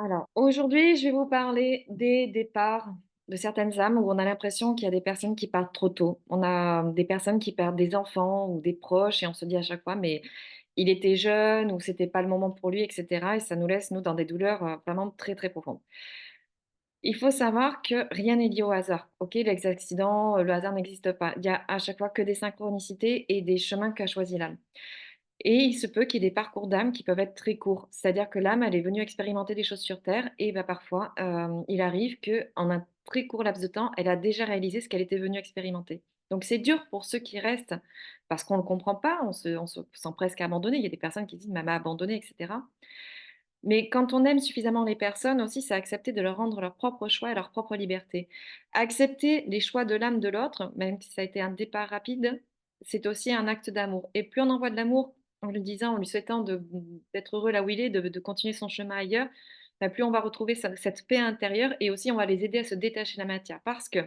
Alors, aujourd'hui, je vais vous parler des départs de certaines âmes où on a l'impression qu'il y a des personnes qui partent trop tôt. On a des personnes qui perdent des enfants ou des proches et on se dit à chaque fois, mais il était jeune ou c'était pas le moment pour lui, etc. Et ça nous laisse, nous, dans des douleurs vraiment très, très profondes. Il faut savoir que rien n'est lié au hasard. Ok, les accidents, le hasard n'existe pas. Il y a à chaque fois que des synchronicités et des chemins qu'a choisi l'âme. Et il se peut qu'il y ait des parcours d'âme qui peuvent être très courts. C'est-à-dire que l'âme, elle est venue expérimenter des choses sur terre et bah, parfois, il arrive qu'en un très court laps de temps, elle a déjà réalisé ce qu'elle était venue expérimenter. Donc c'est dur pour ceux qui restent parce qu'on ne le comprend pas, on se sent presque abandonné. Il y a des personnes qui disent: «Mais elle m'a abandonné» et cetera. Mais quand on aime suffisamment les personnes aussi, c'est accepter de leur rendre leur propre choix et leur propre liberté. Accepter les choix de l'âme de l'autre, même si ça a été un départ rapide, c'est aussi un acte d'amour. Et plus on envoie de l'amour en lui disant, en lui souhaitant d'être heureux là où il est, de continuer son chemin ailleurs, bah, plus on va retrouver cette paix intérieure et aussi on va les aider à se détacher de la matière. Parce que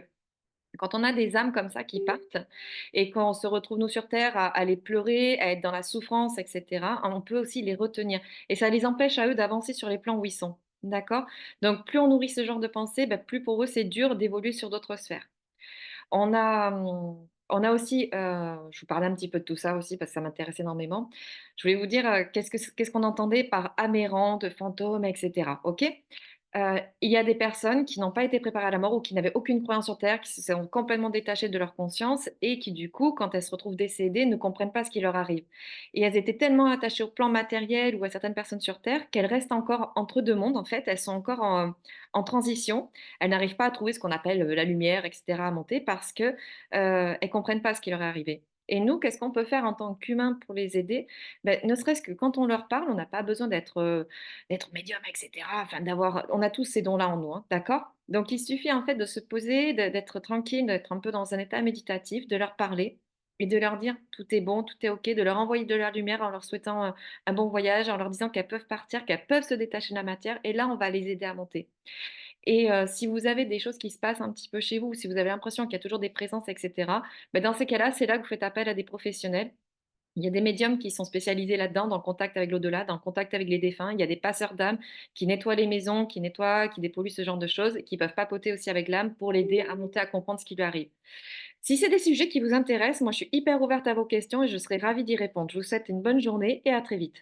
quand on a des âmes comme ça qui partent et qu'on se retrouve nous sur terre à les pleurer, à être dans la souffrance et cetera, on peut aussi les retenir et ça les empêche à eux d'avancer sur les plans où ils sont. D'accord? Donc plus on nourrit ce genre de pensée, bah, plus pour eux c'est dur d'évoluer sur d'autres sphères. On a aussi, je vous parlais un petit peu de tout ça aussi parce que ça m'intéresse énormément. Je voulais vous dire, qu'est-ce qu'on entendait par aberrante, fantôme et cetera, OK? Il y a des personnes qui n'ont pas été préparées à la mort ou qui n'avaient aucune croyance sur terre, qui se sont complètement détachées de leur conscience et qui, du coup, quand elles se retrouvent décédées, ne comprennent pas ce qui leur arrive. Et elles étaient tellement attachées au plan matériel ou à certaines personnes sur terre qu'elles restent encore entre 2 mondes, en fait. Elles sont encore en transition. Elles n'arrivent pas à trouver ce qu'on appelle, la lumière et cetera à monter parce que, elles comprennent pas ce qui leur est arrivé. Et nous, qu'est-ce qu'on peut faire en tant qu'humains pour les aider? Beh, ne serait-ce que quand on leur parle, on n'a pas besoin d'être médium et cetera, enfin d'avoir on a tous ces dons-là en nous, hein, d'accord? Donc il suffit en fait de se poser, d'être tranquille, d'être un peu dans un état méditatif, de leur parler et de leur dire: «Tout est bon, tout est OK», de leur envoyer de la lumière en leur souhaitant, un bon voyage, en leur disant qu'elles peuvent partir, qu'elles peuvent se détacher de la matière et là, on va les aider à monter. Et si vous avez des choses qui se passent un petit peu chez vous, ou si vous avez l'impression qu'il y a toujours des présences et cetera, bah, dans ces cas-là, c'est là que vous faites appel à des professionnels. Il y a des médiums qui sont spécialisés là-dedans, dans le contact avec l'au-delà, dans le contact avec les défunts. Il y a des passeurs d'âme qui nettoient les maisons, qui nettoient, qui dépolluent ce genre de choses, qui peuvent papoter aussi avec l'âme pour l'aider à monter, à comprendre ce qui lui arrive. Si c'est des sujets qui vous intéressent, moi je suis hyper ouverte à vos questions et je serai ravie d'y répondre. Je vous souhaite une bonne journée et à très vite.